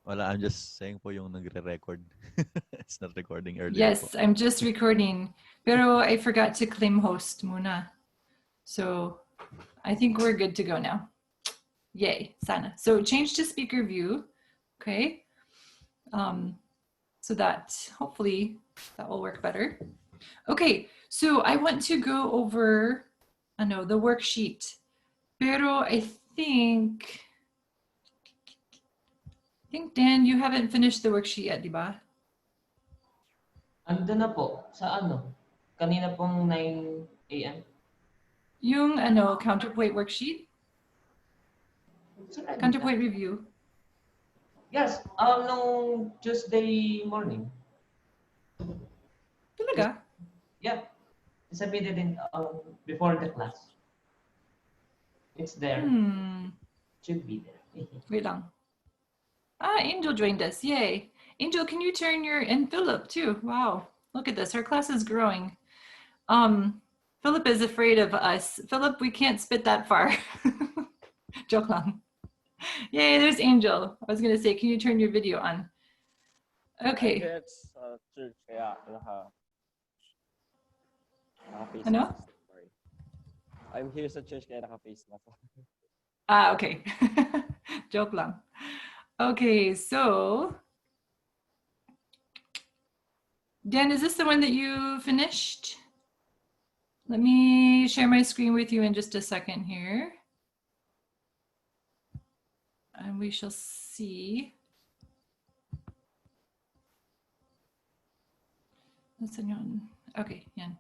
Wala, I'm just saying po yung nagre-record. It's not recording earlier po. Yes, I'm just recording. Pero I forgot to claim host muna. So I think we're good to go now. Yay, sana. So change to speaker view, okay? So that hopefully that will work better. Okay, so I want to go over, I know, the worksheet. Pero I think Dan, you haven't finished the worksheet yet, di ba? Ando na po. Sa ano? Kanina pong 9 a.m. Yung counterpoint worksheet? Counterpoint review. Yes, nung Tuesday morning. Talaga? Yeah. Submitted in before the class. It's there. Should be there. Wait lang. Ah, Angel joined us. Yay. Angel, can you turn your, and Philip too. Wow. Look at this. Our class is growing. Philip is afraid of us. Philip, we can't spit that far. Joke lang. Yay, there's Angel. I was going to say, can you turn your video on? Okay. It's church kaya naka-face Ano? mask. Sorry. I'm here sa church kaya naka-face mask. Ah, okay. Joke lang. Okay, so Dan, is this the one that you finished? Let me share my screen with you in just a second here. And we shall see. Okay, Yan.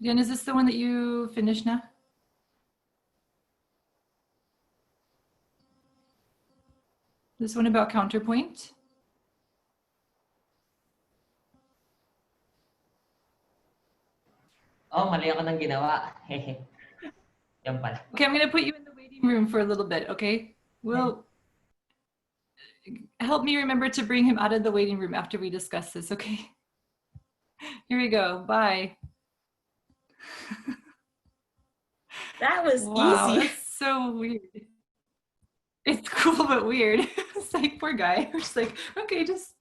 Yan, is this the one that you finished now? This one about counterpoint? Oh, mali ako nang ginawa. Yan pala. Okay, I'm going to put you in the waiting room for a little bit, okay? Will help me remember to bring him out of the waiting room after we discuss this, okay? Here we go. Bye. That was wow, easy. That's so weird. It's cool, but weird. It's like, poor guy. We're just like, okay, just,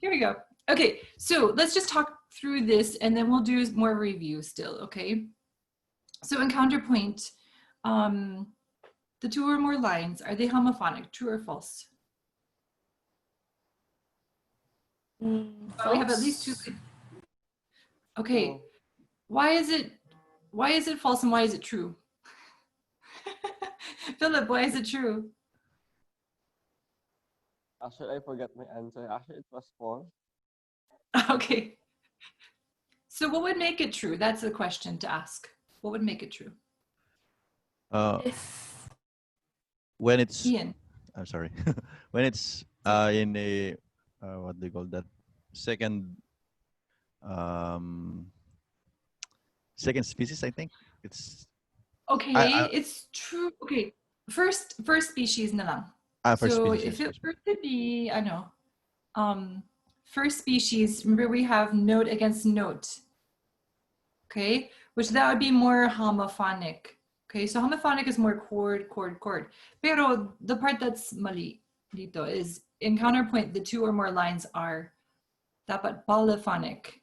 here we go. Okay, so let's just talk through this and then we'll do more review still, okay? So in counterpoint, the two or more lines, are they homophonic, true or false? We have at least two. Okay, why is it false and why is it true? Philip, why is it true? Actually, I forgot my answer. Actually, it was 4. Okay. So what would make it true? That's the question to ask. What would make it true? When it's Ian. I'm sorry. When it's in a what do you call that? Second species, I think. It's okay, it's true. Okay. First species na lang. First so species, if it were to be, I know, first species, remember we have note against note. Okay, which that would be more homophonic. Okay, so homophonic is more chord, chord, chord. Pero the part that's mali dito is in counterpoint, the two or more lines are dapat polyphonic.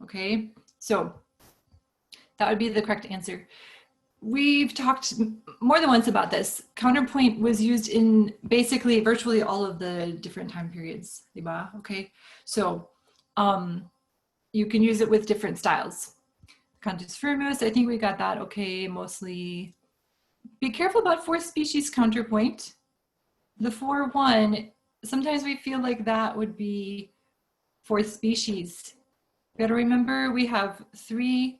Okay, so that would be the correct answer. We've talked more than once about this. Counterpoint was used in basically virtually all of the different time periods, diba? Okay, so you can use it with different styles. Cantus firmus, I think we got that okay, mostly. Be careful about fourth species counterpoint. The 4-1, sometimes we feel like that would be fourth species. But remember, we have 3-1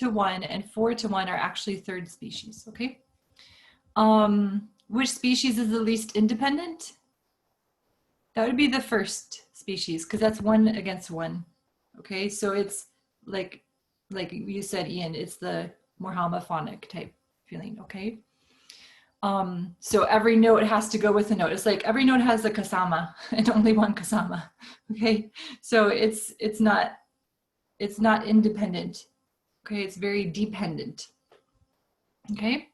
and 4-1 are actually third species, okay? Which species is the least independent? That would be the first species, because that's 1 against 1, okay? So it's like you said, Ian, it's the more homophonic type feeling, okay? So every note has to go with a note. It's like every note has a kasama and only one kasama, okay? So it's not independent, okay? It's very dependent, okay?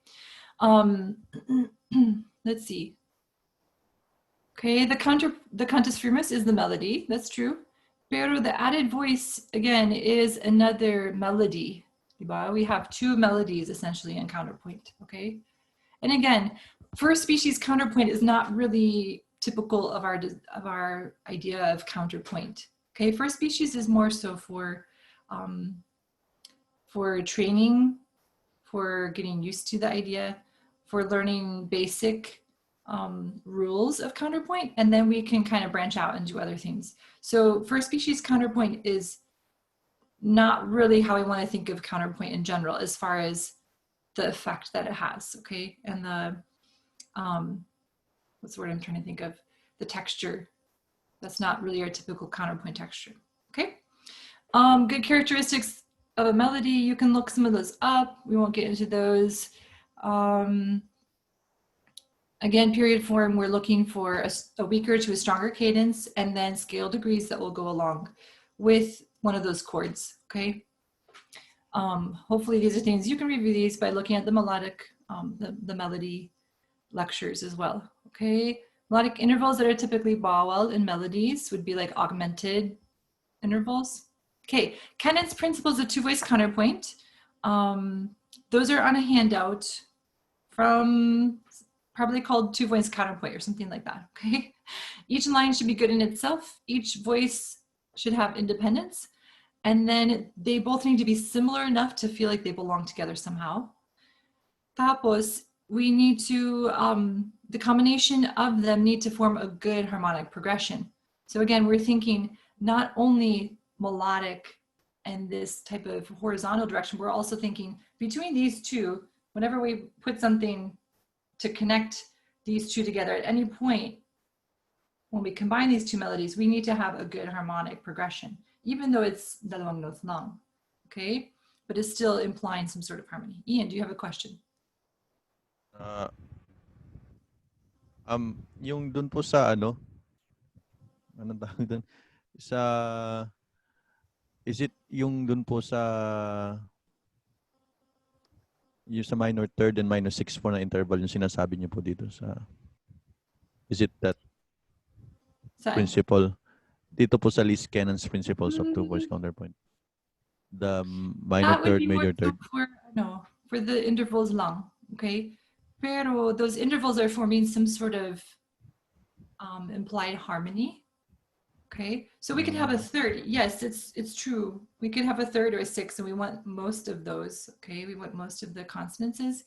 let's see. Okay, the cantus firmus is the melody, that's true. Pero the added voice, again, is another melody. Diba? We have two melodies essentially in counterpoint, okay? And again, first species counterpoint is not really typical of our idea of counterpoint. Okay, first species is more so for training, for getting used to the idea, for learning basic rules of counterpoint, and then we can kind of branch out and do other things. So first species counterpoint is not really how we want to think of counterpoint in general as far as the effect that it has, okay? And the, what's the word I'm trying to think of? The texture. That's not really our typical counterpoint texture, okay? Good characteristics of a melody, you can look some of those up. We won't get into those. Again, period form, we're looking for a weaker to a stronger cadence, and then scale degrees that will go along with one of those chords, okay? Hopefully these are things, you can review these by looking at the melodic, the melody lectures as well, okay? Melodic intervals that are typically vowel in melodies would be like augmented intervals. Okay, Kennan's principles of two-voice counterpoint. Those are on a handout from probably called two-voice counterpoint or something like that, okay? Each line should be good in itself. Each voice should have independence. And then they both need to be similar enough to feel like they belong together somehow. Tapos, we need to, the combination of them need to form a good harmonic progression. So again, we're thinking not only melodic and this type of horizontal direction, we're also thinking between these two, whenever we put something to connect these two together at any point, when we combine these two melodies, we need to have a good harmonic progression, even though it's dalawang notes lang, okay? But it's still implying some sort of harmony. Ian, do you have a question? Yung dun po sa ano, anong tawag dun? Sa, is it yung dun po sa, yung sa minor third and minor sixth po na interval yung sinasabi niyo po dito sa, is it that principle? Dito po sa Least Cannon's principles of two-voice counterpoint. The minor third, major third. For the intervals lang, okay? Pero those intervals are forming some sort of implied harmony, okay? So we could have a third. Yes, it's true. We could have a third or a sixth, and we want most of those, okay? We want most of the consonances.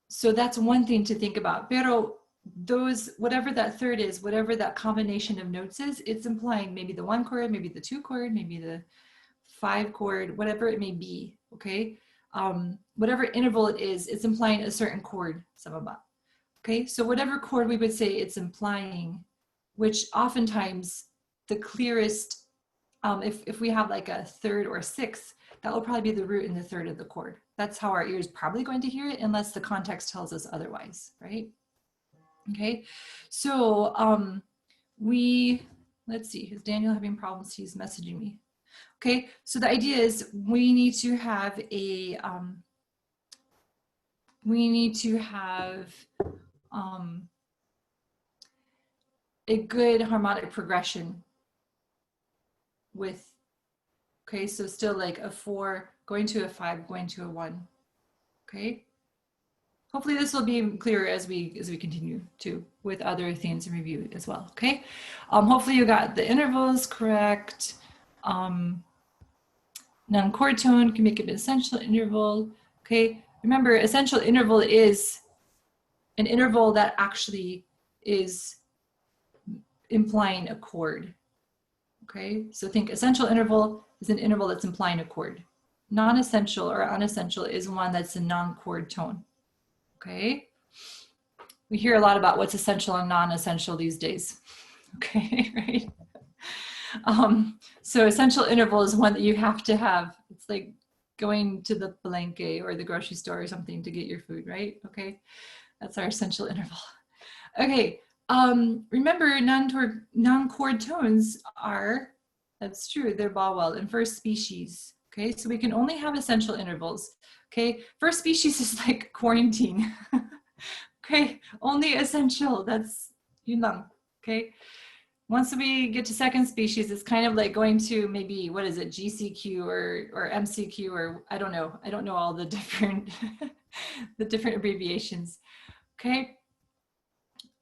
So that's one thing to think about. Pero those, whatever that third is, whatever that combination of notes is, it's implying maybe the 1 chord, maybe the 2 chord, maybe the 5 chord, whatever it may be, okay? Whatever interval it is, it's implying a certain chord, sababa. Okay, so whatever chord we would say it's implying, which oftentimes the clearest, if we have like a third or sixth, that will probably be the root in the third of the chord. That's how our ear is probably going to hear it, unless the context tells us otherwise, right? Okay, so let's see, is Daniel having problems? He's messaging me. Okay, so the idea is we need to have a good harmonic progression with, okay, so still like a 4 going to a 5 going to a 1. Okay, hopefully this will be clearer as we continue to with other things in review as well. Okay, hopefully you got the intervals correct. Non-chord tone can make it an essential interval. Okay, remember, essential interval is an interval that actually is implying a chord. Okay, so think essential interval is an interval that's implying a chord. Non-essential or unessential is one that's a non-chord tone. Okay, we hear a lot about what's essential and non-essential these days. Okay, right? So essential interval is one that you have to have. It's like going to the Palenque or the grocery store or something to get your food, right? Okay, that's our essential interval. Okay, remember non-chord tones are, that's true, they're vowel in first species. Okay, so we can only have essential intervals. Okay, first species is like quarantine. Okay, only essential. That's yun lang. Okay. Once we get to second species, it's kind of like going to maybe, what is it, GCQ or MCQ, or I don't know. I don't know all the different the different abbreviations. Okay.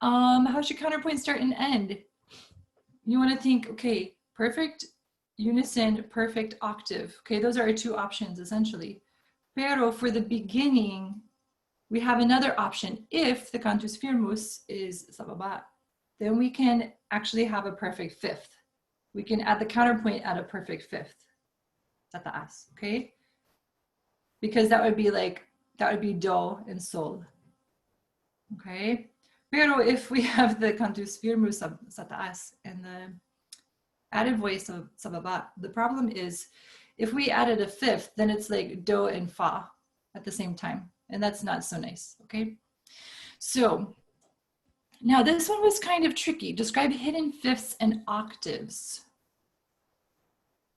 How should counterpoint start and end? You want to think, okay, perfect unison, perfect octave. Okay, those are our two options essentially. Pero for the beginning, we have another option. If the cantus firmus is sa baba, then we can actually have a perfect fifth. We can add the counterpoint at a perfect fifth. Sa taas, okay? Because that would be like, that would be do and sol. Okay? Pero if we have the cantus firmus sa taas and the added voice of sa baba, the problem is if we added a fifth, then it's like do and fa at the same time. And that's not so nice, okay? So now this one was kind of tricky. Describe hidden fifths and octaves.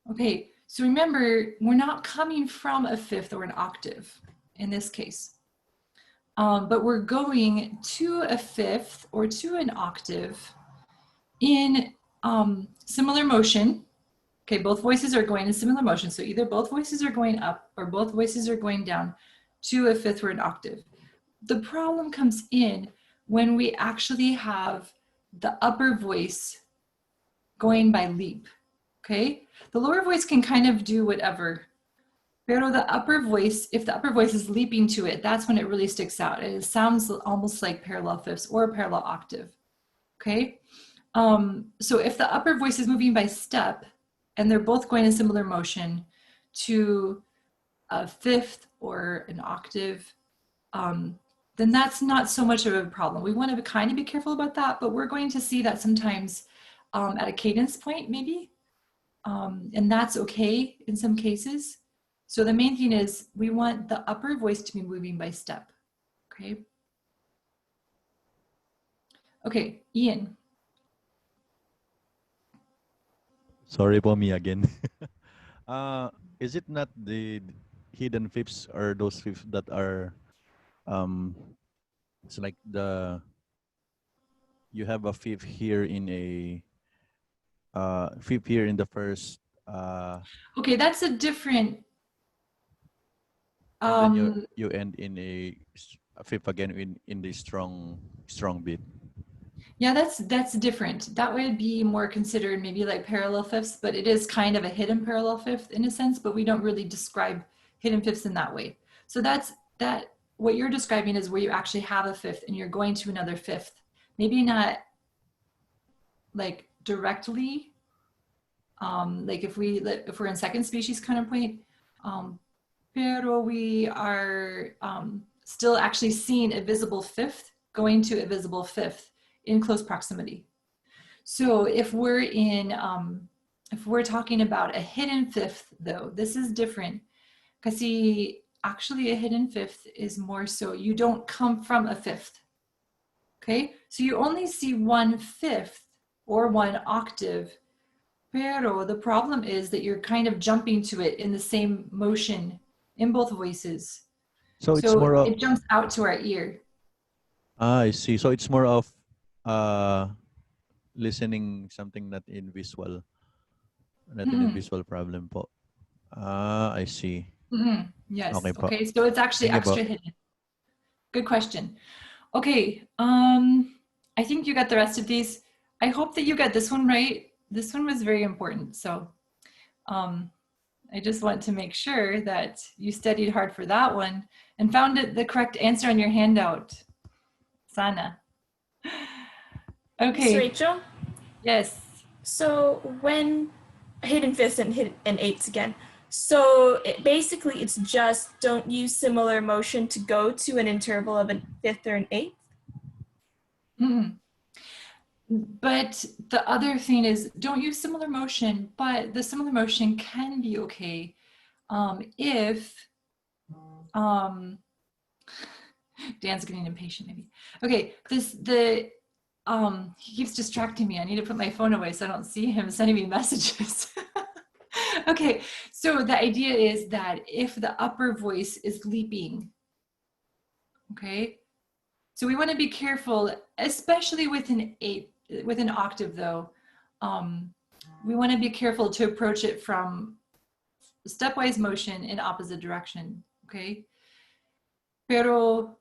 Okay, so remember, we're not coming from a fifth or an octave in this case. But we're going to a fifth or to an octave in similar motion. Okay, both voices are going in similar motion. So either both voices are going up or both voices are going down to a fifth or an octave. The problem comes in when we actually have the upper voice going by leap, okay? The lower voice can kind of do whatever. Pero the upper voice, if the upper voice is leaping to it, that's when it really sticks out. It sounds almost like parallel fifths or a parallel octave, okay? So if the upper voice is moving by step and they're both going in similar motion to a fifth or an octave, then that's not so much of a problem. We want to kind of be careful about that, but we're going to see that sometimes at a cadence point maybe, and that's okay in some cases. So the main thing is we want the upper voice to be moving by step, okay? Okay, Ian. Sorry po, me again. Is it not the hidden fifths or those fifths that are it's like you have a fifth here in a fifth here in the first Okay, that's a different and then you end in a fifth again in the strong beat. yeah, that's different. That would be more considered maybe like parallel fifths, but it is kind of a hidden parallel fifth in a sense, but we don't really describe hidden fifths in that way. So that's what you're describing is where you actually have a fifth and you're going to another fifth. Maybe not like directly, like if we're in second species counterpoint, pero we are still actually seeing a visible fifth going to a visible fifth in close proximity. So if we're talking about a hidden fifth though, this is different. Kasi actually a hidden fifth is more so you don't come from a fifth. Okay, so you only see one fifth or one octave, pero the problem is that you're kind of jumping to it in the same motion in both voices. So it's more of it jumps out to our ear. I see. So it's more of listening something not in visual, not in a visual problem po. I see. Mm-hmm. Yes. Okay, po. Okay, so it's actually Thank you po. extra hidden. Good question. Okay, I think you got the rest of these. I hope that you got this one right. This one was very important. So I just want to make sure that you studied hard for that one and found the correct answer on your handout. Sana. Okay. So Rachel, Yes. so when hidden fifths and eighths again, so basically it's just don't use similar motion to go to an interval of a fifth or an eighth? Mm-hmm. But the other thing is don't use similar motion, but the similar motion can be okay if Dan's getting impatient maybe. Okay, he keeps distracting me. I need to put my phone away so I don't see him sending me messages. Okay, so the idea is that if the upper voice is leaping, okay, So we want to be careful, especially with an octave though. We want to be careful to approach it from stepwise motion in opposite direction, okay? Pero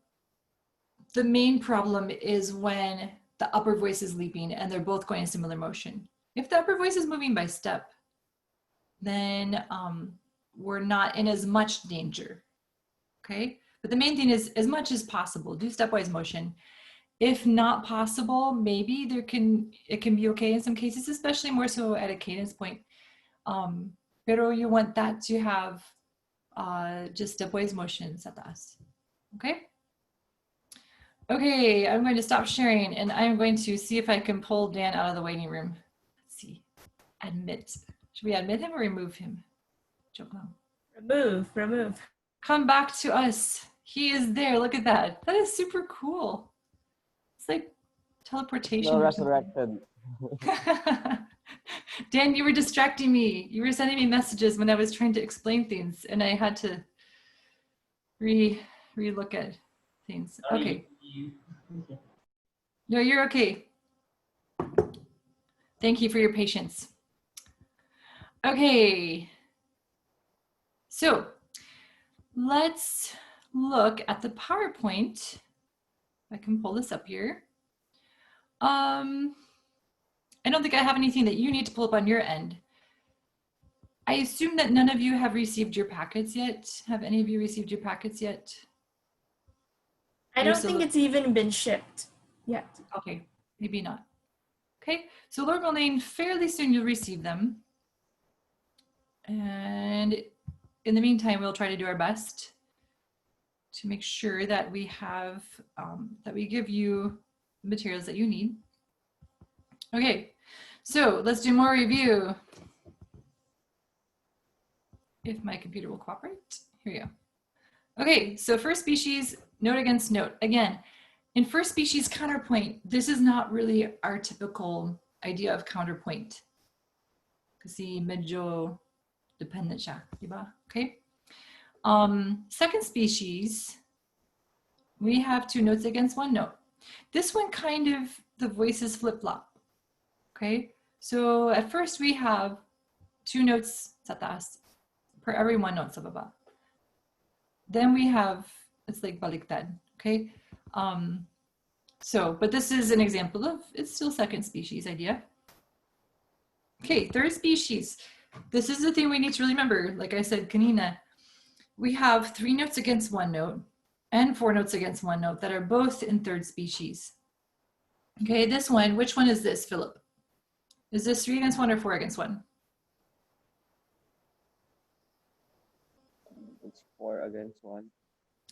the main problem is when the upper voice is leaping and they're both going in similar motion. If the upper voice is moving by step, then we're not in as much danger, okay? But the main thing is, as much as possible, do stepwise motion. If not possible, maybe it can be okay in some cases, especially more so at a cadence point. Pero you want that to have just stepwise motions at last, okay? Okay, I'm going to stop sharing and I'm going to see if I can pull Dan out of the waiting room. Let's see, admit. Should we admit him or remove him? Remove. Come back to us. He is there, look at that. That is super cool. It's like teleportation. No, or something. resurrected. Dan, you were distracting me. You were sending me messages when I was trying to explain things and I had to re-look at things. Okay. No, you're okay. Thank you for your patience. Okay. So let's look at the PowerPoint. I can pull this up here. I don't think I have anything that you need to pull up on your end. I assume that none of you have received your packets yet. Have any of you received your packets yet? I don't think it's even been shipped yet. Okay, maybe not. Okay, so Lord willing, fairly soon you'll receive them. And in the meantime, we'll try to do our best to make sure that we have, that we give you the materials that you need. Okay, so let's do more review. If my computer will cooperate, here we go. Okay, so first species, note against note. Again, in first species counterpoint, this is not really our typical idea of counterpoint. Kasi medyo dependent siya, diba? Okay. Second species, we have two notes against one note. This one kind of, the voices flip-flop. Okay, so at first we have two notes sa taas per every one note sa baba. Then we have, it's like baliktad, okay? But this is an example of, it's still second species idea. Okay, third species. This is the thing we need to really remember. Like I said, kanina, we have three notes against one note and four notes against one note that are both in third species. Okay, this one, which one is this, Philip? Is this 3 against 1 or 4 against 1? It's 4 against 1.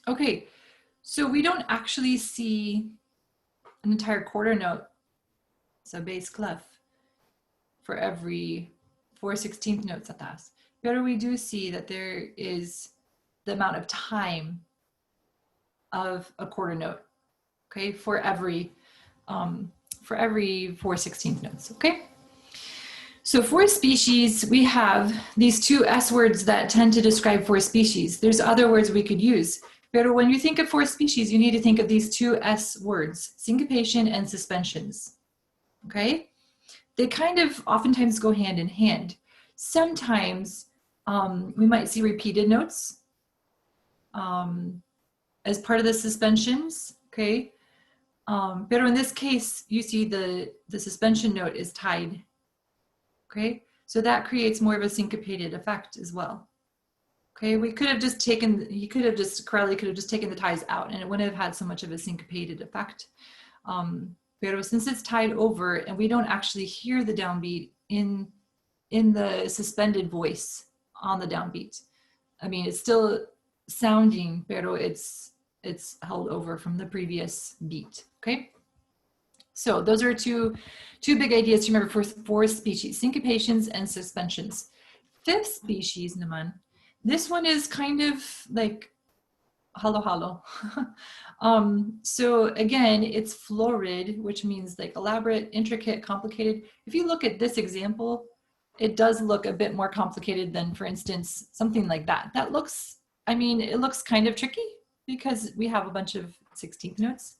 Okay, so we don't actually see an entire quarter note, so bass clef, for every 4/16 notes at that. But we do see that there is the amount of time of a quarter note, okay, for every 4/16 notes, okay? So for species, we have these two S words that tend to describe four species. There's other words we could use, but when you think of four species, you need to think of these two S words, syncopation and suspensions, okay? They kind of oftentimes go hand in hand. Sometimes we might see repeated notes as part of the suspensions, okay? But in this case, you see the suspension note is tied. Okay, so that creates more of a syncopated effect as well. Okay, we could have just taken, Corelli could have just taken the ties out and it wouldn't have had so much of a syncopated effect. But since it's tied over and we don't actually hear the downbeat in the suspended voice on the downbeat. I mean, it's still sounding, pero it's held over from the previous beat, okay? So those are two big ideas to remember for four species, syncopations and suspensions. Fifth species, naman, this one is kind of like halo-halo. So again, it's florid, which means like elaborate, intricate, complicated. If you look at this example, it does look a bit more complicated than, for instance, something like that. That looks, I mean, it looks kind of tricky because we have a bunch of 16th notes.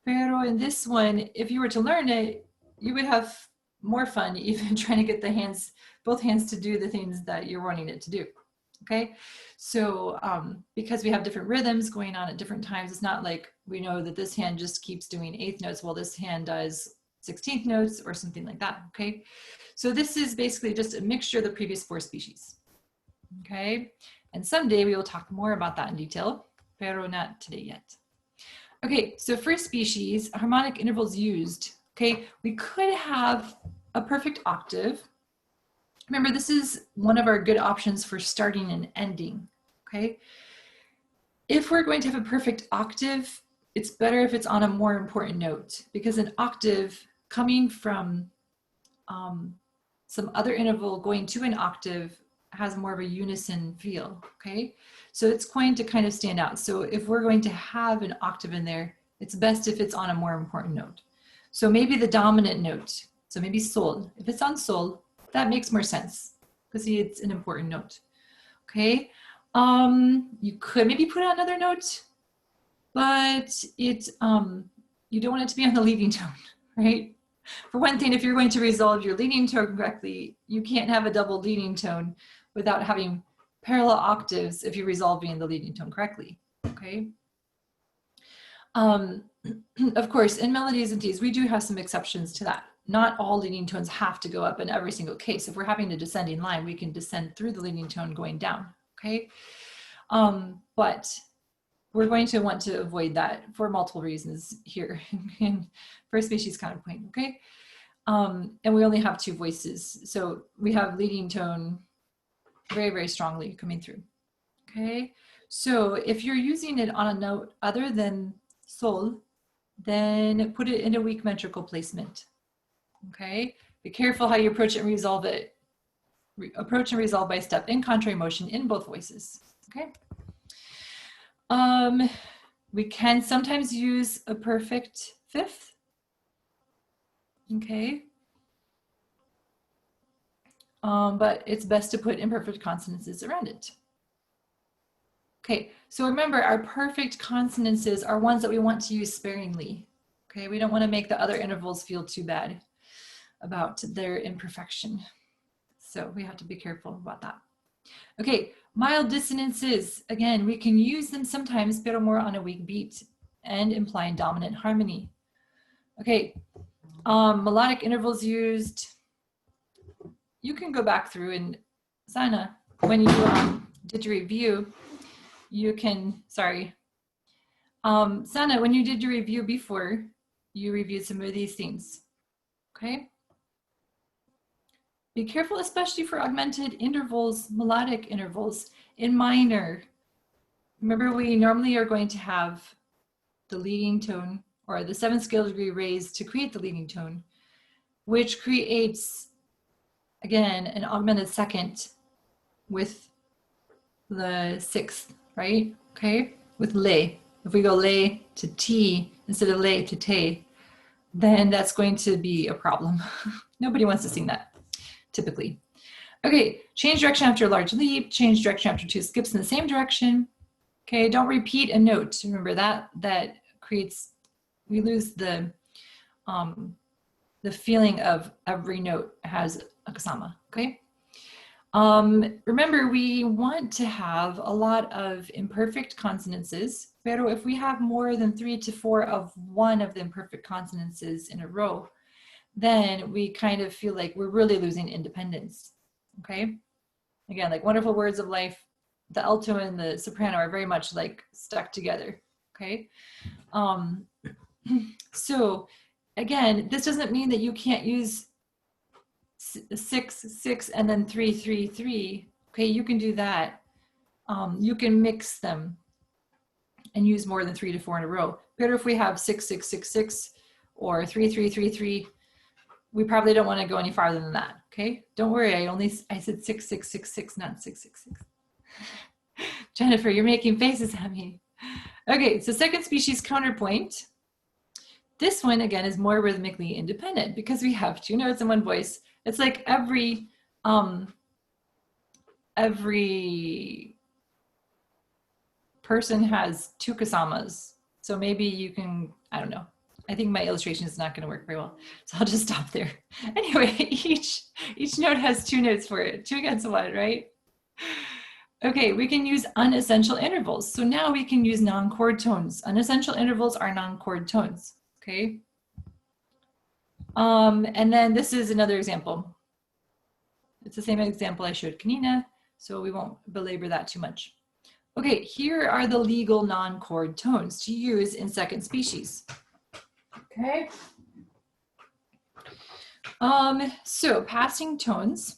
Pero in this one, if you were to learn it, you would have more fun even trying to get the hands, both hands to do the things that you're wanting it to do. Okay, so because we have different rhythms going on at different times, it's not like we know that this hand just keeps doing 8th notes while this hand does 16th notes or something like that. Okay, so this is basically just a mixture of the previous 4 species. Okay, and someday we will talk more about that in detail, pero not today yet. Okay, so first species, harmonic intervals used. Okay, we could have a perfect octave. Remember, this is one of our good options for starting and ending. Okay, if we're going to have a perfect octave, it's better if it's on a more important note, because an octave coming from some other interval going to an octave has more of a unison feel. Okay, so it's going to kind of stand out. So if we're going to have an octave in there, it's best if it's on a more important note. So maybe the dominant note, so maybe sol. If it's on sol, that makes more sense because it's an important note. Okay, you could maybe put on another note, but it you don't want it to be on the leading tone, right? For one thing, if you're going to resolve your leading tone correctly, you can't have a double leading tone without having parallel octaves if you're resolving the leading tone correctly. Okay. Of course, in melodies and teas, we do have some exceptions to that. Not all leading tones have to go up in every single case. If we're having a descending line, we can descend through the leading tone going down, okay? But we're going to want to avoid that for multiple reasons here in first species counterpoint, okay? And we only have 2 voices. So we have leading tone very, very strongly coming through, okay? So if you're using it on a note other than sol, then put it in a weak metrical placement. Okay, be careful how you approach it and resolve it. Approach and resolve by step in contrary motion in both voices. Okay. We can sometimes use a perfect 5th. Okay. But it's best to put imperfect consonances around it. Okay, so remember, our perfect consonances are ones that we want to use sparingly. Okay, we don't want to make the other intervals feel too bad about their imperfection. So we have to be careful about that. Okay, mild dissonances. Again, we can use them sometimes, but more on a weak beat and implying dominant harmony. Okay, melodic intervals used. You can go back through and Sana, when you did your review, you can, sorry. Sana, when you did your review before, you reviewed some of these things, okay? Be careful, especially for augmented intervals, melodic intervals in minor. Remember, we normally are going to have the leading tone or the 7th scale degree raised to create the leading tone, which creates, again, an augmented second with the 6th, right? Okay, with le. If we go le to t instead of le to te, then that's going to be a problem. Nobody wants to sing that, typically. Okay, change direction after a large leap, change direction after 2 skips in the same direction. Okay, don't repeat a note. Remember that creates, we lose the feeling of every note has a kasama, okay? Remember, we want to have a lot of imperfect consonances, pero if we have more than 3 to 4 of one of the imperfect consonances in a row, then we kind of feel like we're really losing independence, okay? Again, like Wonderful Words of Life, the alto and the soprano are very much like stuck together, okay? So again, this doesn't mean that you can't use 6, 6, and then 3, 3, 3. Okay, you can do that. You can mix them and use more than 3 to 4 in a row. But if we have 6, 6, 6, 6, or 3, 3, 3, 3, we probably don't want to go any farther than that. Okay, don't worry. I said 6, 6, 6, 6, not 6, 6, 6. Jennifer, you're making faces at me. Okay, so second species counterpoint. This one again is more rhythmically independent because we have 2 notes in one voice. It's like every person has 2 kasamas. So maybe you can, I don't know, I think my illustration is not going to work very well. So I'll just stop there. Anyway, each note has 2 notes for it, 2 against 1, right? Okay, we can use unessential intervals. So now we can use non-chord tones. Unessential intervals are non-chord tones, okay? And then this is another example. It's the same example I showed Kanina, so we won't belabor that too much. Okay, here are the legal non-chord tones to use in second species. Okay. So passing tones,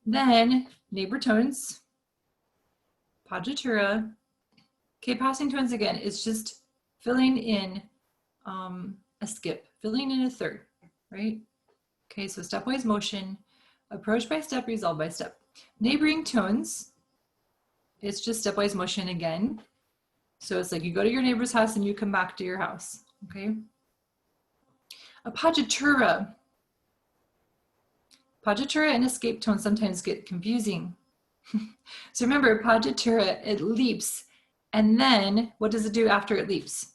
then neighbor tones, poggiatura. Okay, passing tones again, it's just filling in a skip, filling in a third, right? Okay, so stepwise motion, approach by step, resolve by step. Neighboring tones, it's just stepwise motion again. So it's like you go to your neighbor's house and you come back to your house, okay? A poggiatura. Poggiatura and escape tone sometimes get confusing. So remember, poggiatura, it leaps, and then what does it do after it leaps?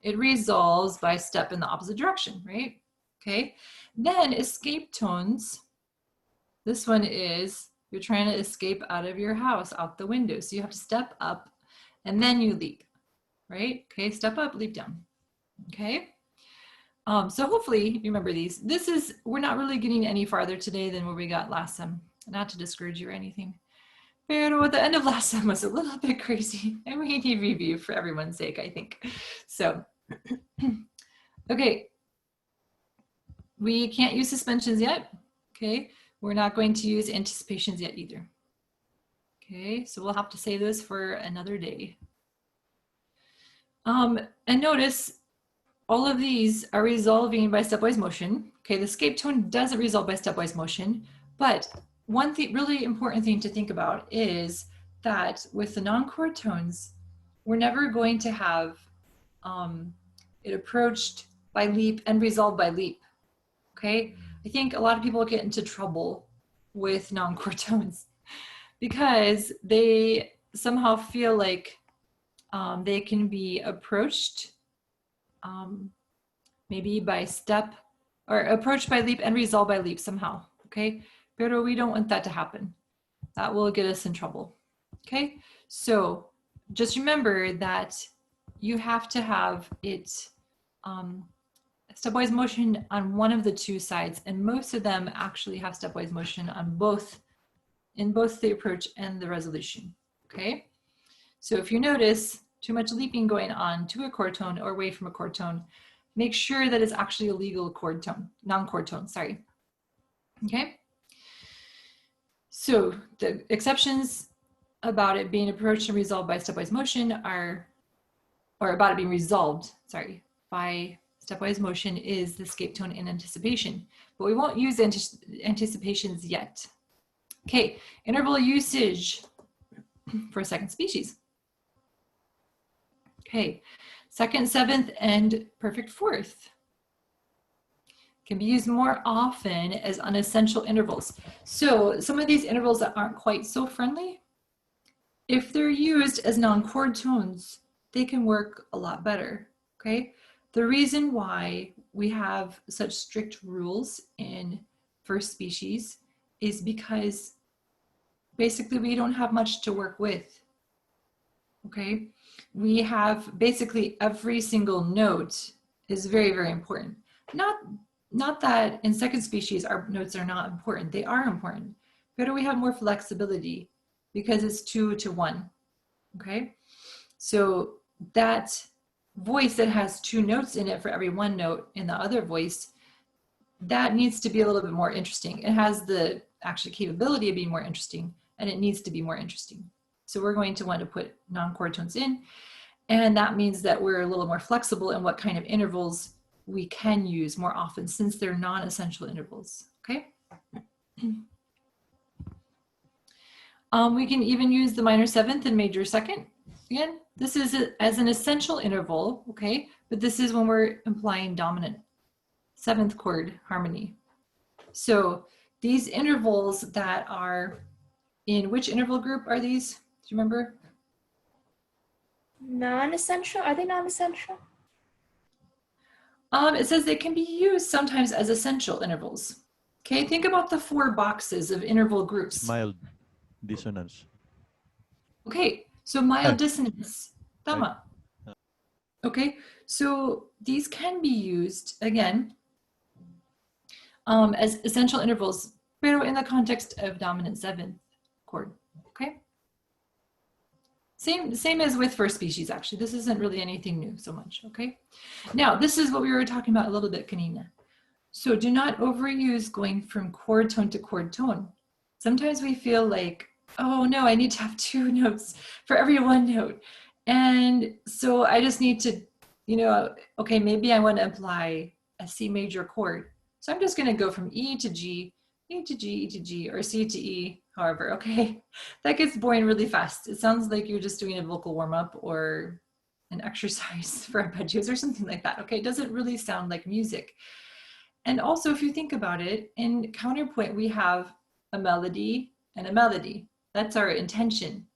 It resolves by step in the opposite direction, right? Okay, then escape tones. This one is, you're trying to escape out of your house, out the window. So you have to step up and then you leap, right? Okay, step up, leap down, okay? So hopefully you remember these. We're not really getting any farther today than what we got last sem. Not to discourage you or anything. But the end of last sem was a little bit crazy and we need review for everyone's sake, I think. So, okay. We can't use suspensions yet, okay? We're not going to use anticipations yet either. Okay, so we'll have to say this for another day. And notice all of these are resolving by stepwise motion. Okay, the escape tone doesn't resolve by stepwise motion, but one really important thing to think about is that with the non-chord tones, we're never going to have it approached by leap and resolved by leap. Okay, I think a lot of people get into trouble with non-chord tones because they somehow feel like they can be approached maybe by step or approached by leap and resolved by leap somehow. Okay, but we don't want that to happen. That will get us in trouble. Okay, so just remember that you have to have it stepwise motion on one of the 2 sides, and most of them actually have stepwise motion on in both the approach and the resolution, okay? So if you notice too much leaping going on to a chord tone or away from a chord tone, make sure that it's actually a legal chord tone, non-chord tone, sorry, okay? So the exceptions about it being approached and resolved by stepwise motion are, or about it being resolved, sorry, by stepwise motion is the escape tone in anticipation, but we won't use anticipations yet. Okay, interval usage for second species. Okay, second, seventh, and perfect fourth can be used more often as unessential intervals. So some of these intervals that aren't quite so friendly, if they're used as non-chord tones, they can work a lot better, okay? The reason why we have such strict rules in first species is because basically we don't have much to work with, okay? We have basically every single note is very, very important. Not that in second species our notes are not important, they are important, but we have more flexibility because it's 2 to 1, okay? So that voice that has 2 notes in it for every 1 note in the other voice, that needs to be a little bit more interesting. It has the actual capability of being more interesting, and it needs to be more interesting. So we're going to want to put non-chord tones in, and that means that we're a little more flexible in what kind of intervals we can use more often since they're non-essential intervals, okay? We can even use the minor seventh and major second. Again, this is as an essential interval, okay? But this is when we're implying dominant 7th chord harmony. So these intervals that are in which interval group are these? Do you remember? Non-essential? Are they non-essential? It says they can be used sometimes as essential intervals. Okay, think about the 4 boxes of interval groups. Mild dissonance. Okay, so mild Ay. dissonance. Tama. Okay, so these can be used again as essential intervals, pero in the context of dominant 7th chord. Okay. Same as with first species, actually. This isn't really anything new so much, okay? Now, this is what we were talking about a little bit, kanina. So do not overuse going from chord tone to chord tone. Sometimes we feel like, oh no, I need to have 2 notes for every 1 note. And so I just need to, you know, okay, maybe I want to apply a C major chord. So I'm just going to go from E to G, E to G, E to G, or C to E, however, okay? That gets boring really fast. It sounds like you're just doing a vocal warm-up or an exercise for arpeggios or something like that, okay? It doesn't really sound like music. And also, if you think about it, in counterpoint, we have a melody and a melody. That's our intention,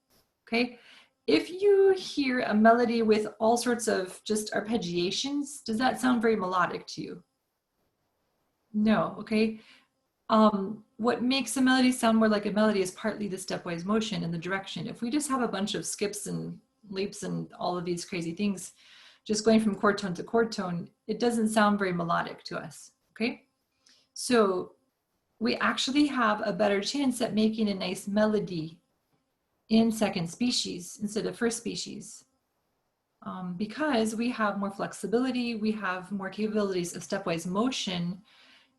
okay? If you hear a melody with all sorts of just arpeggiations, does that sound very melodic to you? No, okay? What makes a melody sound more like a melody is partly the stepwise motion and the direction. If we just have a bunch of skips and leaps and all of these crazy things, just going from chord tone to chord tone, it doesn't sound very melodic to us, okay? So we actually have a better chance at making a nice melody in second species instead of first species because we have more flexibility, we have more capabilities of stepwise motion.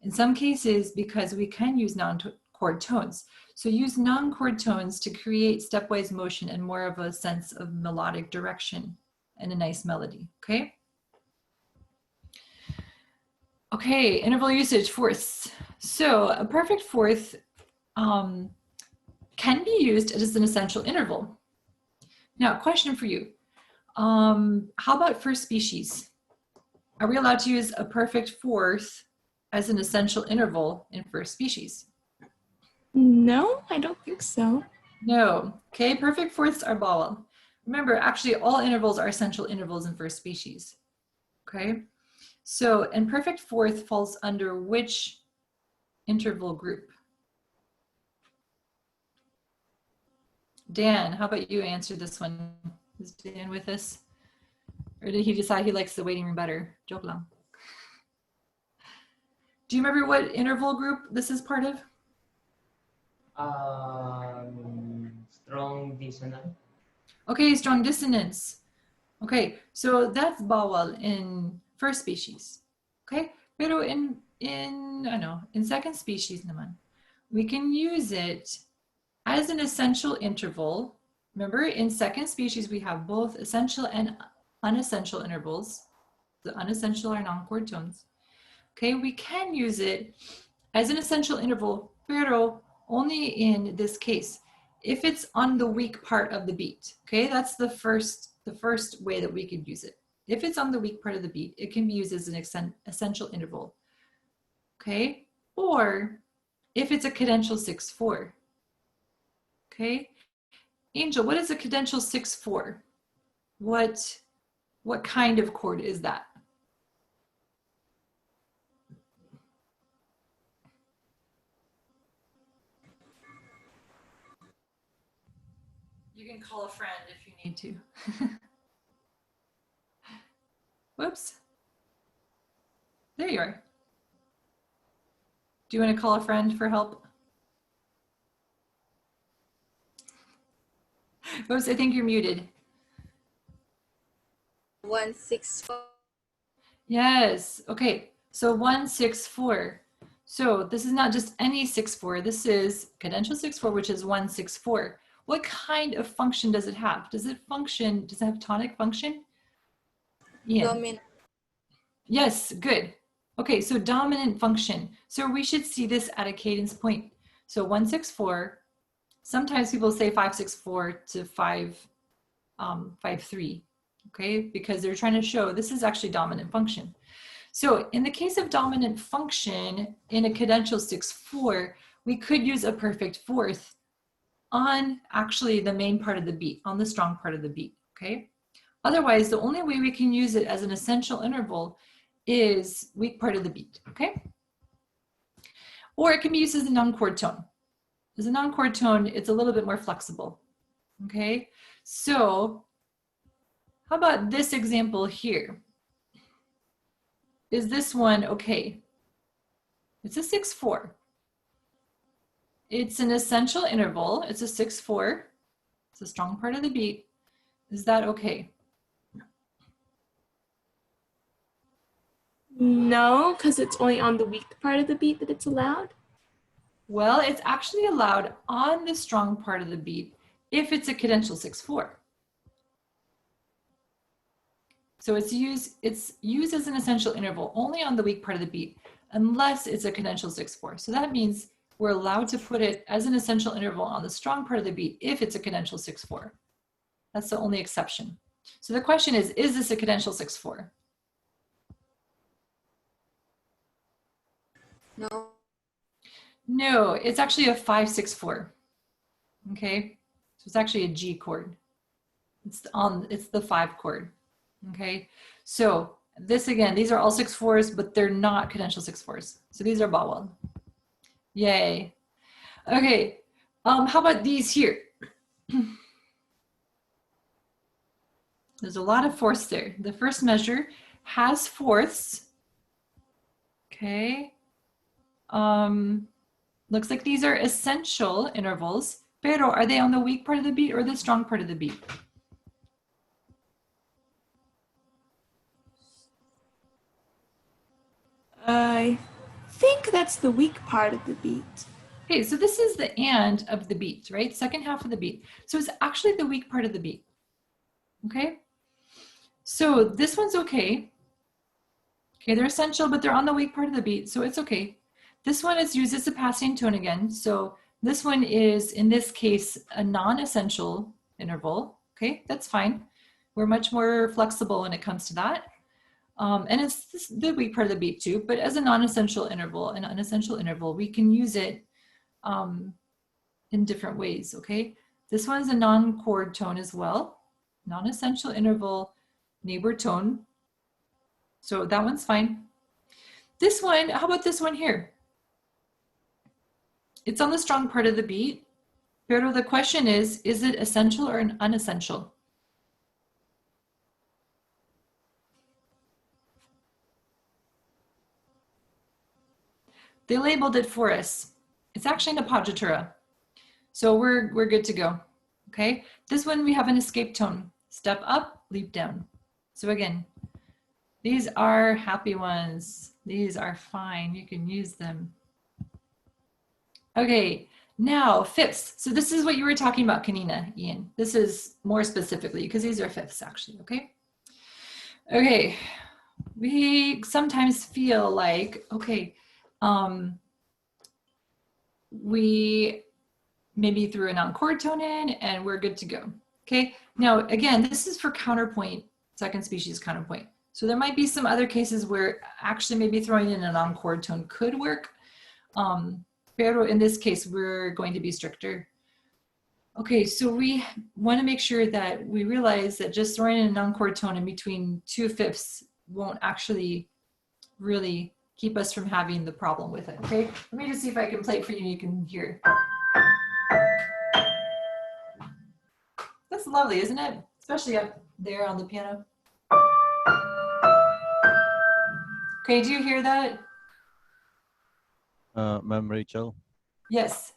In some cases, because we can use non-chord tones. So use non-chord tones to create stepwise motion and more of a sense of melodic direction and a nice melody, okay? Okay, interval usage, fourths. So a perfect fourth can be used as an essential interval. Now, question for you. How about first species? Are we allowed to use a perfect fourth as an essential interval in first species? No, I don't think so. No. Okay, perfect fourths are bawal. Remember, actually all intervals are essential intervals in first species. Okay, so and perfect fourth falls under which interval group? Dan, how about you answer this one? Is Dan with us? Or did he decide he likes the waiting room better? Joke lang. Do you remember what interval group this is part of? Strong dissonant. Okay, strong dissonance. Okay, so that's bawal in first species. Okay, pero in second species naman, we can use it as an essential interval. Remember, in second species, we have both essential and unessential intervals. The unessential are non-chord tones. Okay, we can use it as an essential interval, pero only in this case, if it's on the weak part of the beat. Okay, that's the first way that we could use it. If it's on the weak part of the beat, it can be used as an essential interval. Okay, or if it's a cadential 6/4. Okay, Angel, what is a cadential 6/4? What kind of chord is that? You can call a friend if you need to. Whoops. There you are. Do you want to call a friend for help? Whoops, I think you're muted. 1/6/4. Yes, okay, so 1/6/4. So this is not just any 6/4, this is cadential 6/4, which is 1/6/4. What kind of function does it have? Does it have tonic function? Yeah. Dominant. Yes, good. Okay, so dominant function. So we should see this at a cadence point. So 1/6/4. Sometimes people say 5/6/4 to 5/3. Okay, because they're trying to show this is actually dominant function. So in the case of dominant function in a cadential 6/4, we could use a perfect fourth on actually the main part of the beat, on the strong part of the beat, okay? Otherwise, the only way we can use it as an essential interval is weak part of the beat, okay? Or it can be used as a non-chord tone. As a non-chord tone, it's a little bit more flexible, okay? So how about this example here? Is this one okay? It's a 6/4. It's an essential interval. It's a 6/4. It's a strong part of the beat. Is that okay? No, because it's only on the weak part of the beat that it's allowed. Well, it's actually allowed on the strong part of the beat if it's a cadential 6/4. So it's used as an essential interval only on the weak part of the beat, unless it's a cadential 6/4. So that means we're allowed to put it as an essential interval on the strong part of the beat if it's a cadential 6/4. That's the only exception. So the question is this a cadential 6/4? No. No, it's actually a 5/6/4. Okay, so it's actually a G chord. It's the 5 chord. Okay, so this again, these are all 6/4s, but they're not cadential 6/4s. So these are bawal. Yay. Okay, how about these here? There's a lot of fourths there. The first measure has fourths. Okay. Looks like these are essential intervals. Pero are they on the weak part of the beat or the strong part of the beat? I think that's the weak part of the beat. Okay, so this is the and of the beat, right? Second half of the beat. So it's actually the weak part of the beat. Okay? So this one's okay. Okay, they're essential, but they're on the weak part of the beat, so it's okay. This one is used as a passing tone again. So this one is, in this case, a non-essential interval. Okay, that's fine. We're much more flexible when it comes to that. And it's the weak part of the beat too, but as a non-essential interval, an unessential interval, we can use it in different ways, okay? This one's a non-chord tone as well. Non-essential interval, neighbor tone. So that one's fine. This one, how about this one here? It's on the strong part of the beat, pero the question is it essential or an unessential? They labeled it for us. It's actually an appoggiatura. So we're good to go, okay? This one we have an escape tone. Step up, leap down. So again, these are happy ones. These are fine, you can use them. Okay, now fifths. So this is what you were talking about, Kanina, Ian. This is more specifically, because these are fifths actually, okay? Okay, we sometimes feel like, okay, we maybe threw a non-chord tone in and we're good to go. Okay, now again, this is for counterpoint, second species counterpoint. So there might be some other cases where actually maybe throwing in a non-chord tone could work. Pero in this case, we're going to be stricter. Okay, so we want to make sure that we realize that just throwing in a non-chord tone in between 2/5 won't actually really keep us from having the problem with it, okay? Let me just see if I can play it for you, you can hear. That's lovely, isn't it? Especially up there on the piano. Okay, do you hear that? Ma'am Rachel, Yes.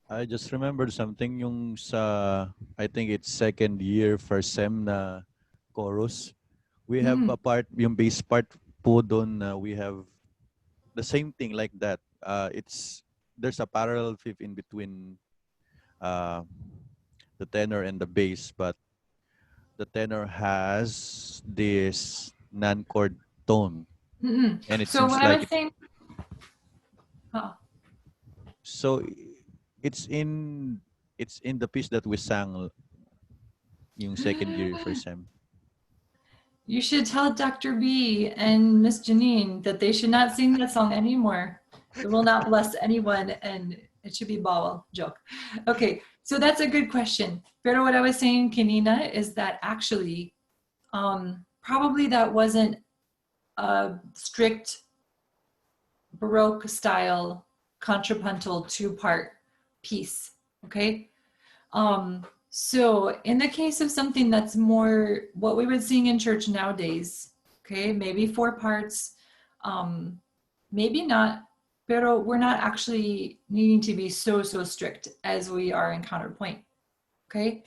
I just remembered something yung sa, I think it's second year first sem na chorus. We have a part, yung bass part po doon, we have the same thing like that. There's a parallel fifth in between the tenor and the bass, but the tenor has this non-chord tone. And it So seems what I like was saying, so it's in the piece that we sang yung second year first sem. you should tell Dr. B and Miss Janine that they should not sing that song anymore. It will not bless anyone and it should be bawal. Joke. Okay, so that's a good question. Pero what I was saying, Kanina, is that actually probably that wasn't a strict Baroque style contrapuntal 2-part piece, okay? So in the case of something that's more what we would sing in church nowadays, okay, maybe 4 parts, maybe not, pero we're not actually needing to be so strict as we are in counterpoint, okay?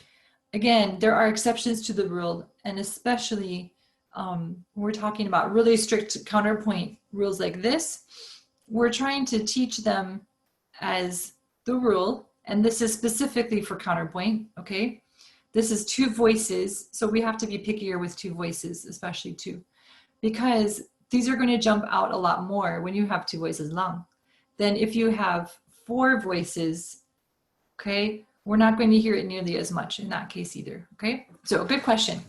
Again, there are exceptions to the rule, and especially we're talking about really strict counterpoint rules like this. We're trying to teach them as the rule, and this is specifically for counterpoint, okay? This is 2 voices, so we have to be pickier with 2 voices, especially 2, because these are going to jump out a lot more when you have 2 voices long than if you have 4 voices, okay? We're not going to hear it nearly as much in that case either, okay? So good question.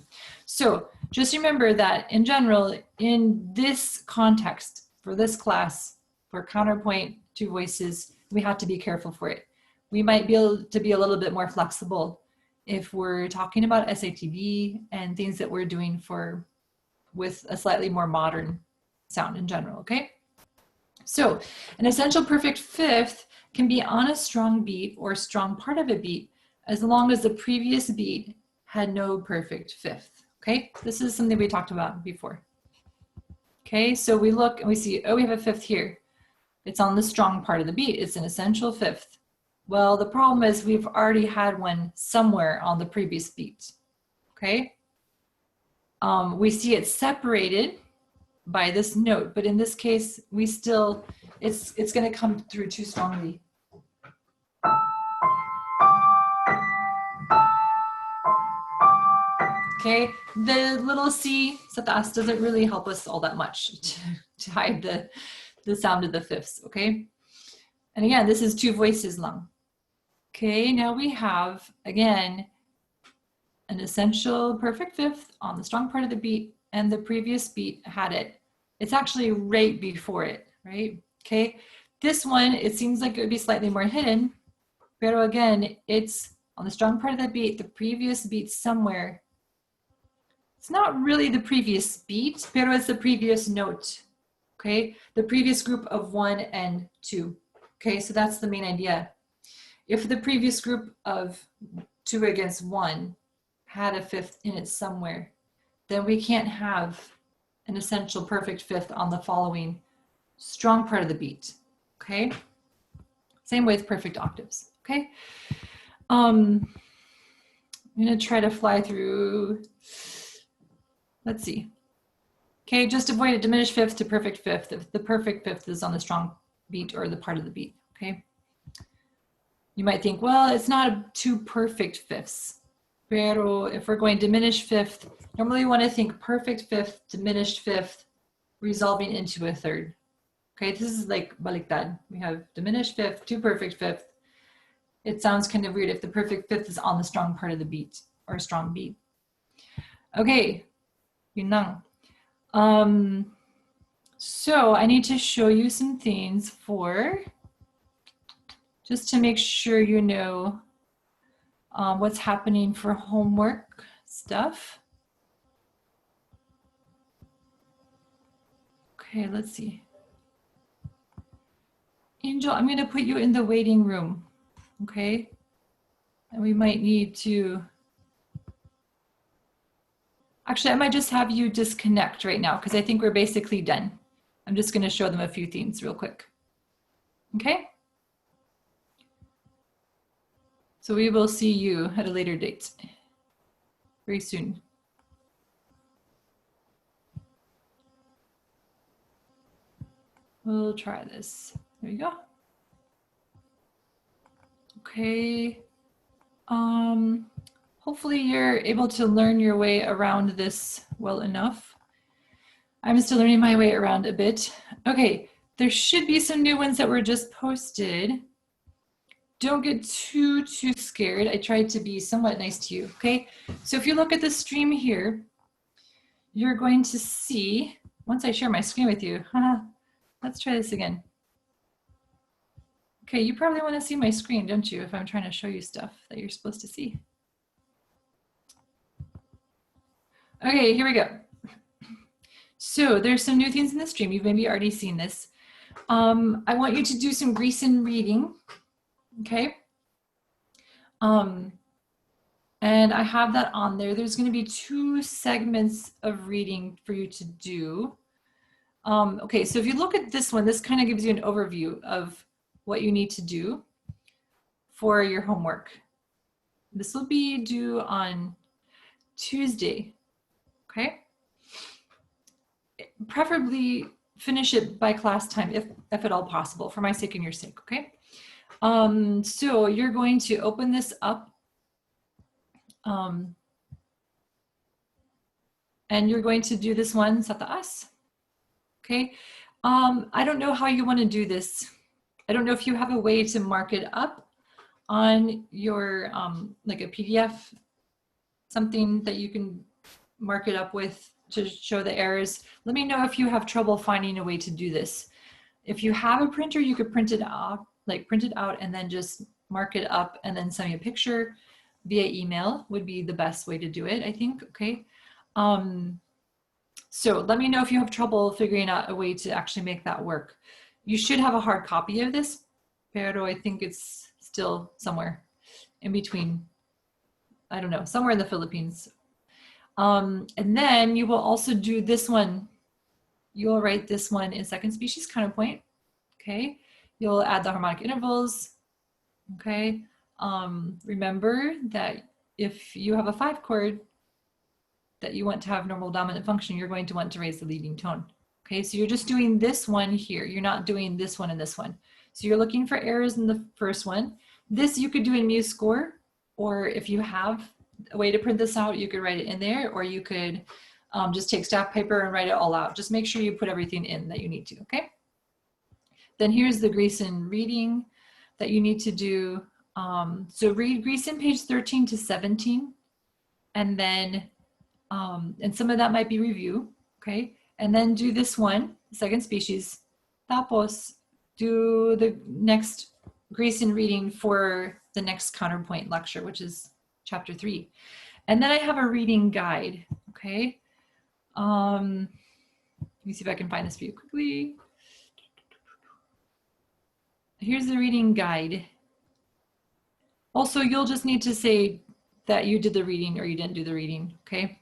So just remember that in general, in this context, for this class, for counterpoint 2 voices, we have to be careful for it. We might be able to be a little bit more flexible if we're talking about SATB and things that we're doing with a slightly more modern sound in general, okay? So an essential perfect fifth can be on a strong beat or strong part of a beat as long as the previous beat had no perfect fifth, okay? This is something we talked about before. Okay, so we look and we see, oh, we have a fifth here. It's on the strong part of the beat. It's an essential fifth. Well, the problem is we've already had one somewhere on the previous beat, okay? We see it separated by this note, but in this case, we still, it's gonna come through too strongly. Okay, the little C, sa taas, doesn't really help us all that much to hide the sound of the fifths, okay? And again, this is 2 voices long. Okay, now we have, again, an essential perfect fifth on the strong part of the beat, and the previous beat had it. It's actually right before it, right? Okay, this one, it seems like it would be slightly more hidden, but again, it's on the strong part of the beat, the previous beat somewhere. It's not really the previous beat, but it's the previous note, okay? The previous group of 1 and 2, okay? So that's the main idea. If the previous group of 2 against 1 had a fifth in it somewhere, then we can't have an essential perfect fifth on the following strong part of the beat, okay? Same with perfect octaves, okay? I'm gonna try to fly through, let's see. Okay, just avoid a diminished fifth to perfect fifth if the perfect fifth is on the strong beat or the part of the beat, okay? You might think, well, it's not 2 perfect fifths. Pero if we're going diminished fifth, normally you want to think perfect fifth, diminished fifth, resolving into a third. Okay, this is like baliktad. We have diminished fifth, 2 perfect fifth. It sounds kind of weird if the perfect fifth is on the strong part of the beat or strong beat. Okay, yun lang. So I need to show you some things just to make sure you know what's happening for homework stuff. Okay, let's see. Angel, I'm going to put you in the waiting room, okay? And we might need to, actually, I might just have you disconnect right now because I think we're basically done. I'm just going to show them a few things real quick, okay? So we will see you at a later date, very soon. We'll try this. There we go. Okay. Hopefully you're able to learn your way around this well enough. I'm still learning my way around a bit. Okay, there should be some new ones that were just posted. Don't get too scared. I tried to be somewhat nice to you, okay? So if you look at the stream here, you're going to see, once I share my screen with you, let's try this again. Okay, you probably want to see my screen, don't you, if I'm trying to show you stuff that you're supposed to see. Okay, here we go. So there's some new things in the stream. You've maybe already seen this. I want you to do some Grecian reading, okay? And I have that on there. There's going to be 2 segments of reading for you to do. Okay, so if you look at this one, this kind of gives you an overview of what you need to do for your homework. This will be due on Tuesday, okay? Preferably finish it by class time if at all possible, for my sake and your sake, okay? So you're going to open this up and you're going to do this one, sa taas, okay? I don't know how you want to do this. I don't know if you have a way to mark it up on your, like a PDF, something that you can mark it up with to show the errors. Let me know if you have trouble finding a way to do this. If you have a printer, you could print it out, like print it out and then just mark it up and then send me a picture via email would be the best way to do it, I think, okay? So let me know if you have trouble figuring out a way to actually make that work. You should have a hard copy of this, pero I think it's still somewhere in between, I don't know, somewhere in the Philippines. And then you will also do this one. You will write this one in second species counterpoint, okay? You'll add the harmonic intervals, okay? Remember that if you have a 5 chord that you want to have normal dominant function, you're going to want to raise the leading tone. Okay, so you're just doing this one here. You're not doing this one and this one. So you're looking for errors in the first one. This you could do in MuseScore, or if you have a way to print this out, you could write it in there, or you could just take staff paper and write it all out. Just make sure you put everything in that you need to, okay? Then here's the Grecian reading that you need to do. So read Grecian page 13 to 17, and then, and some of that might be review, okay? And then do this one, second species. Tapos, do the next Grecian reading for the next counterpoint lecture, which is chapter 3. And then I have a reading guide, okay? Let me see if I can find this for you quickly. Here's the reading guide. Also, you'll just need to say that you did the reading or you didn't do the reading, okay?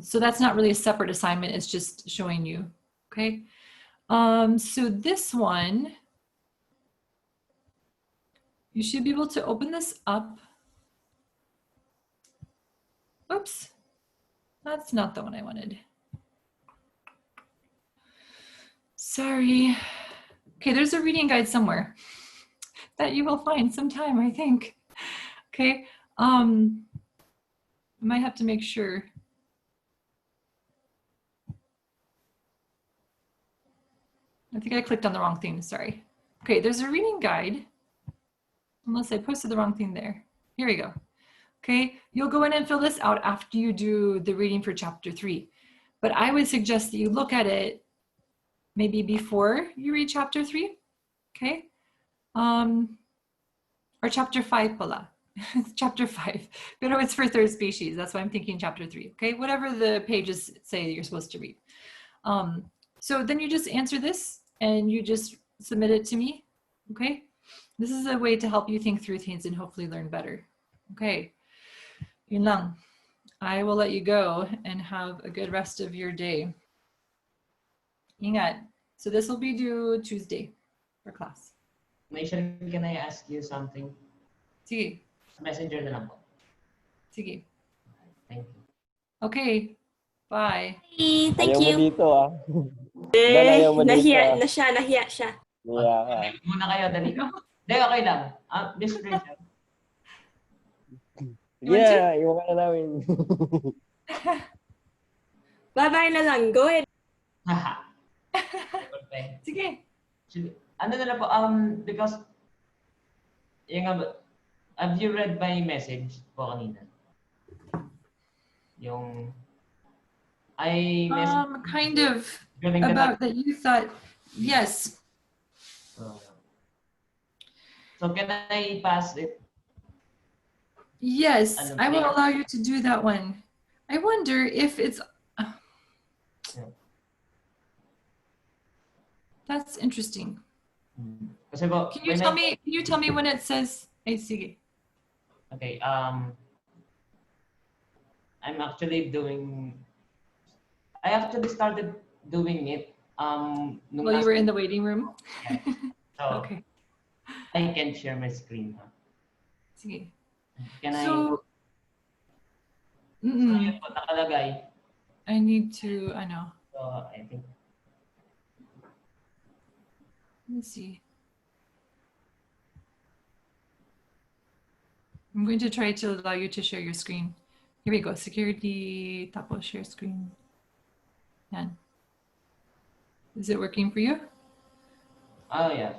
So that's not really a separate assignment, it's just showing you, okay? So this one, you should be able to open this up. Oops, that's not the one I wanted. Sorry. Okay, there's a reading guide somewhere that you will find sometime, I think. Okay, I might have to make sure. I think I clicked on the wrong thing, sorry. Okay, there's a reading guide, unless I posted the wrong thing there. Here we go. Okay, you'll go in and fill this out after you do the reading for chapter 3. But I would suggest that you look at it maybe before you read chapter 3, okay? Or chapter 5 pala. Chapter 5, but it's for third species. That's why I'm thinking chapter 3, okay? Whatever the pages say you're supposed to read. So then you just answer this and you just submit it to me, okay? This is a way to help you think through things and hopefully learn better. Okay, yun lang. I will let you go and have a good rest of your day. Ingat. So this will be due Tuesday for class. Mason, can I ask you something? Sige. Messenger na lang po. Sige. Thank you. Okay, bye. Hey, thank Ayaw mo you. dito ah. Eh, ayaw mo dito, nahiya ah. nahiya siya. Yeah, Dali muna kayo, dali. Hindi, okay lang. Miss Rachel. yeah, iwan ka na namin. Bye-bye na lang. Go ahead. Haha. Okay. Sige. Ano na lang po, because, have you read my message po kanina? Yung, I messaged Kind of during the about that you thought, yes. So can I pass it? Yes, Ano I will ba? allow you to do that one. I wonder if it's, That's interesting. Kasi po, Can you tell me when it says, ay, sige. Okay, I'm actually I actually started doing it nung While you were in nasa- the waiting room? so Okay. I can share my screen. Huh? Sige. Can So, so yun po, nakalagay. I need to, I know. So I think, Let me see. I'm going to try to allow you to share your screen. Here we go. Security, tapos share screen. Yan. Is it working for you? oh yeah.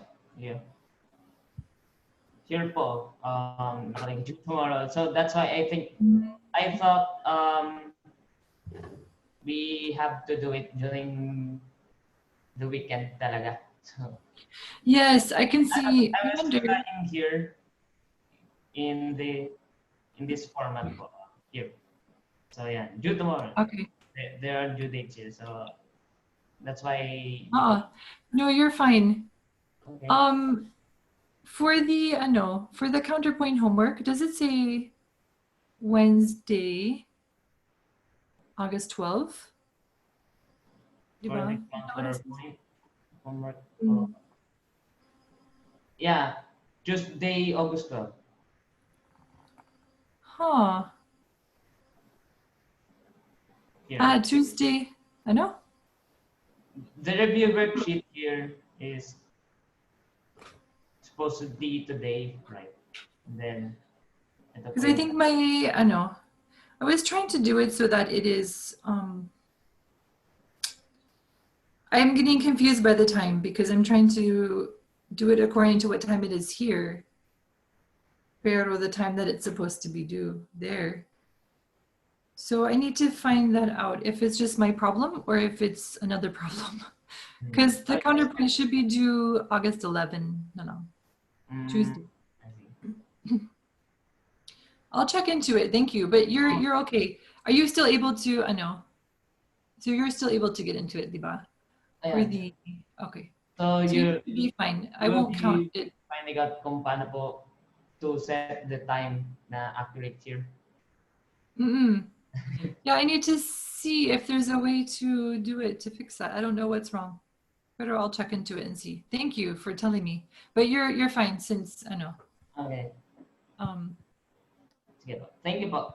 Here po, nakalagay due tomorrow. So that's why I thought we have to do it during the weekend talaga. So Yes, I can see. I I was wonder. trying here in this format po. Here. So yeah, due tomorrow. Okay. There are due dates here. So that's why. No, you're fine. Okay. For the counterpoint homework, does it say Wednesday, August 12th? For Diba? the counterpoint homework. Mm. Yeah, Tuesday, August 12th. Huh. Here. Tuesday. I know. The review worksheet here is supposed to be today, right? And then Because I think I was trying to do it so that it is, I'm getting confused by the time because I'm trying to do it according to what time it is here. Pero the time that it's supposed to be due there. So I need to find that out if it's just my problem or if it's another problem. Because the counterpoint should be due August 11. No. Tuesday. I see. I'll check into it. Thank you. But you're okay. Are you still able to? I know. So you're still able to get into it, diba? For Ayan. the okay. So So you you should be fine. I you will won't count be it. finding out kung paano po to set the time na accurate here. Yeah, I need to see if there's a way to do it to fix that. I don't know what's wrong. Better I'll check into it and see. Thank you for telling me. But you're fine since I know. Okay. Um Sige po. Thank you po.